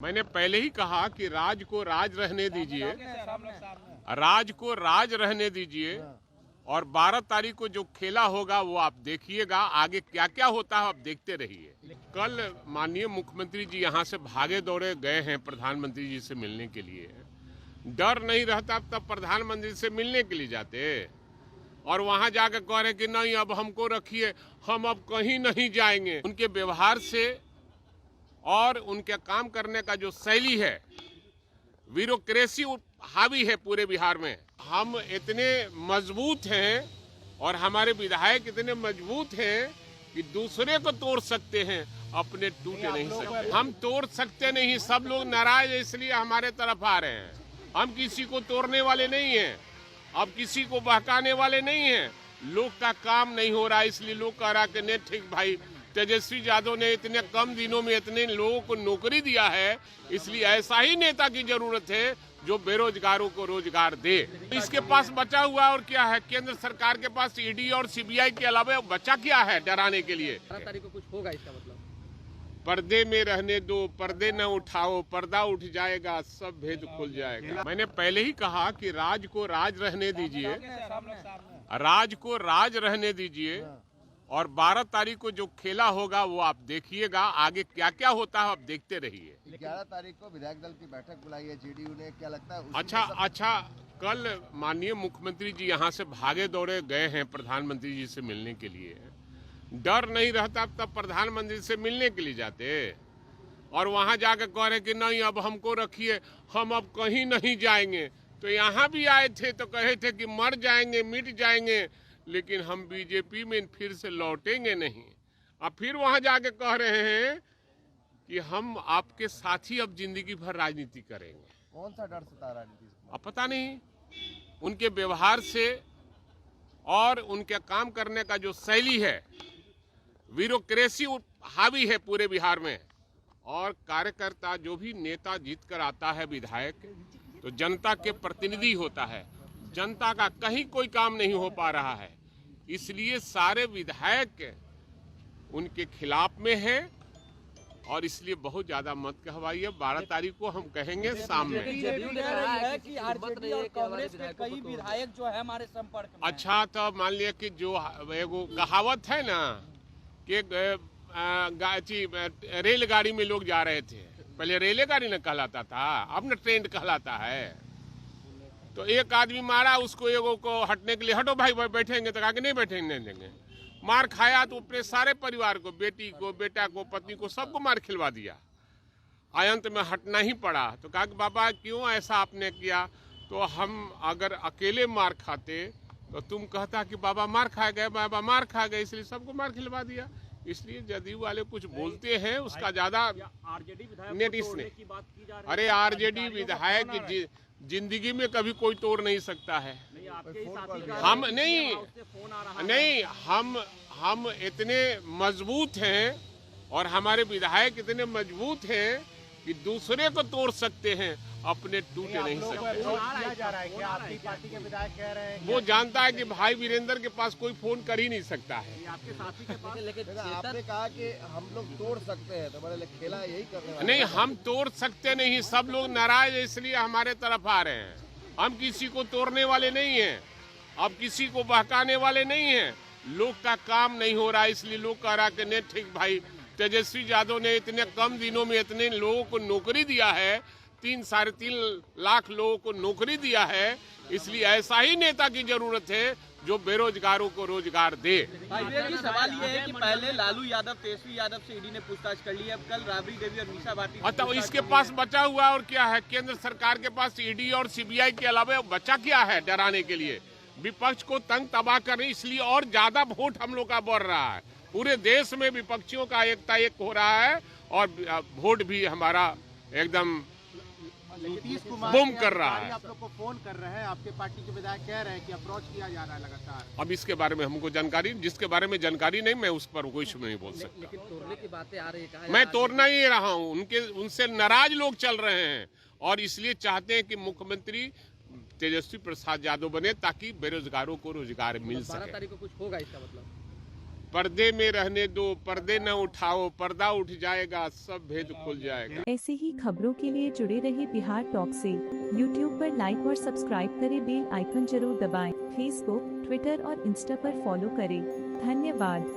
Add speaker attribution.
Speaker 1: मैंने पहले ही कहा कि राज को राज रहने दीजिए, राज को राज रहने दीजिए और 12 तारीख को जो खेला होगा वो आप देखिएगा। आगे क्या क्या होता है आप देखते रहिए। कल माननीय मुख्यमंत्री जी यहाँ से भागे दौड़े गए हैं प्रधानमंत्री जी से मिलने के लिए। डर नहीं रहता तब प्रधानमंत्री से मिलने के लिए जाते, और वहां जाकर कह रहे कि नहीं अब हमको रखिए, हम अब कहीं नहीं जाएंगे। उनके व्यवहार से और उनके काम करने का जो शैली है, ब्यूरोक्रेसी हावी है पूरे बिहार में। हम इतने मजबूत हैं और हमारे विधायक इतने मजबूत हैं कि दूसरे को तोड़ सकते हैं, अपने टूटे नहीं सकते। हम तोड़ सकते नहीं, सब लोग नाराज है इसलिए हमारे तरफ आ रहे हैं। हम किसी को तोड़ने वाले नहीं हैं, अब किसी को बहकाने वाले नहीं हैं। लोग का काम नहीं हो रहा इसलिए लोग कह रहा कि नहीं ठीक भाई, तेजस्वी यादव ने इतने कम दिनों में इतने लोगों को नौकरी दिया है, इसलिए ऐसा ही नेता की जरूरत है जो बेरोजगारों को रोजगार दे। इसके पास बचा हुआ और क्या है? केंद्र सरकार के पास ईडी और सीबीआई के अलावा बचा क्या है डराने के लिए?
Speaker 2: 12 तारीख को कुछ होगा इसका मतलब?
Speaker 1: पर्दे में रहने दो, पर्दे न उठाओ, पर्दा उठ जाएगा, सब भेद खुल जाएगा। मैंने पहले ही कहा कि राज को राज रहने दीजिए, राज को राज रहने दीजिए और 12 तारीख को जो खेला होगा वो आप देखिएगा। आगे क्या क्या होता है आप देखते रहिए।
Speaker 3: 11 तारीख को विधायक दल की बैठक बुलाई है जेडीयू ने, क्या लगता है?
Speaker 1: अच्छा, कल माननीय मुख्यमंत्री जी यहाँ से भागे दौड़े गए हैं प्रधानमंत्री जी से मिलने के लिए। डर नहीं रहता तब प्रधानमंत्री से मिलने के लिए जाते, और वहां जाकर कह रहे कि नहीं अब हमको रखिए, हम अब कहीं नहीं जाएंगे। तो यहाँ भी आए थे तो कहे थे कि मर जाएंगे, मिट जाएंगे, लेकिन हम बीजेपी में फिर से लौटेंगे नहीं। अब फिर वहां जाके कह रहे हैं कि हम आपके साथ ही अब जिंदगी भर राजनीति करेंगे।
Speaker 3: कौन सा डर सता राजनीति?
Speaker 1: अब पता नहीं, उनके व्यवहार से और उनके काम करने का जो शैली है, ब्यूरोक्रेसी हावी है पूरे बिहार में। और कार्यकर्ता जो भी नेता जीत कर आता है विधायक, तो जनता के प्रतिनिधि होता है। जनता का कहीं कोई काम नहीं हो पा रहा है, इसलिए सारे विधायक उनके खिलाफ में हैं और इसलिए बहुत ज्यादा मत कहवाइए। 12 तारीख को हम कहेंगे शाम में।
Speaker 2: जदयू ने कहा है कि आरजेडी और कांग्रेस के कई विधायक जो है हमारे संपर्क में।
Speaker 1: अच्छा, तो मान लिया कि जो एगो कहावत है ना कि रेलगाड़ी में लोग जा रहे थे, पहले रेलगाड़ी न कहलाता था, अब न ट्रेन कहलाता है। तो एक आदमी मारा उसको, एगो को हटने के लिए, हटो भाई बैठेंगे, तो कहा कि नहीं बैठेंगे, नहीं देंगे। मार खाया तो अपने सारे परिवार को, बेटी को, बेटा को, पत्नी को, सबको मार खिलवा दिया। अंत में हटना ही पड़ा। तो कहा कि बाबा क्यों ऐसा आपने किया? तो हम अगर अकेले मार खाते तो तुम कहता कि बाबा मार खा गए, बाबा मार खा गए, इसलिए सबको मार खिलवा दिया। इसलिए जदयू वाले कुछ बोलते हैं उसका ज्यादा नेटिस ने। अरे आरजेडी विधायक जिंदगी में कभी कोई तोड़ नहीं सकता है। हम नहीं, हम इतने मजबूत हैं और हमारे विधायक इतने मजबूत हैं कि दूसरे को तोड़ सकते हैं, अपने टूटे नहीं सकते। वो जानता है कि भाई वीरेंद्र के पास कोई फोन कर ही नहीं सकता है।
Speaker 3: आपने कहा कि हम लोग तोड़ सकते हैं, तो बड़े खेला यही करने वाले।
Speaker 1: नहीं, हम तोड़ सकते नहीं, सब लोग नाराज है इसलिए हमारे तरफ आ रहे हैं। हम किसी को तोड़ने वाले नहीं हैं, अब किसी को बहकाने वाले नहीं हैं। लोग का काम नहीं हो रहा इसलिए लोग कह रहा कि नहीं ठीक भाई, तेजस्वी यादव ने इतने कम दिनों में इतने लोगों को नौकरी दिया है, 3-3.5 लाख लोगों को नौकरी दिया है, इसलिए ऐसा ही नेता की जरूरत है जो बेरोजगारों को रोजगार दे।
Speaker 2: सवाल ये है कि पहले लालू यादव, तेजस्वी यादव से ईडी ने पूछताछ कर ली है, अब कल राबड़ी देवी और मीसा भारती।
Speaker 1: अच्छा, इसके पास बचा हुआ और क्या है? केंद्र सरकार के पास ईडी और सीबीआई के अलावा बचा क्या है डराने के लिए? विपक्ष को तंग तबाह करने, इसलिए और ज्यादा वोट हम लोग का बढ़ रहा है। पूरे देश में विपक्षियों का एकता एक हो रहा है और वोट भी हमारा एकदम बूम कर रहा है।
Speaker 4: आप लोग को फोन कर रहे हैं, आपके पार्टी के विधायक कह रहे हैं कि अप्रोच किया जा रहा है लगातार।
Speaker 1: अब इसके बारे में हमको जानकारी, जिसके बारे में जानकारी नहीं, मैं उस पर कुछ नहीं बोल सकता।
Speaker 2: लेकिन तोड़ने की बातें आ रही है।
Speaker 1: मैं तोड़ना ही रहा हूँ, उनसे नाराज लोग चल रहे हैं और इसलिए चाहते हैं कि मुख्यमंत्री तेजस्वी प्रसाद यादव बने ताकि बेरोजगारों को रोजगार मिल सके।
Speaker 2: 12 तारीख को कुछ होगा इसका मतलब?
Speaker 1: पर्दे में रहने दो, पर्दे न उठाओ, पर्दा उठ जाएगा, सब भेद खुल जाएगा।
Speaker 5: ऐसे ही खबरों के लिए जुड़े रहे बिहार टॉक से। यूट्यूब पर लाइक और सब्सक्राइब करें, बेल आइकन जरूर दबाएं। फेसबुक, ट्विटर और इंस्टा पर फॉलो करें। धन्यवाद।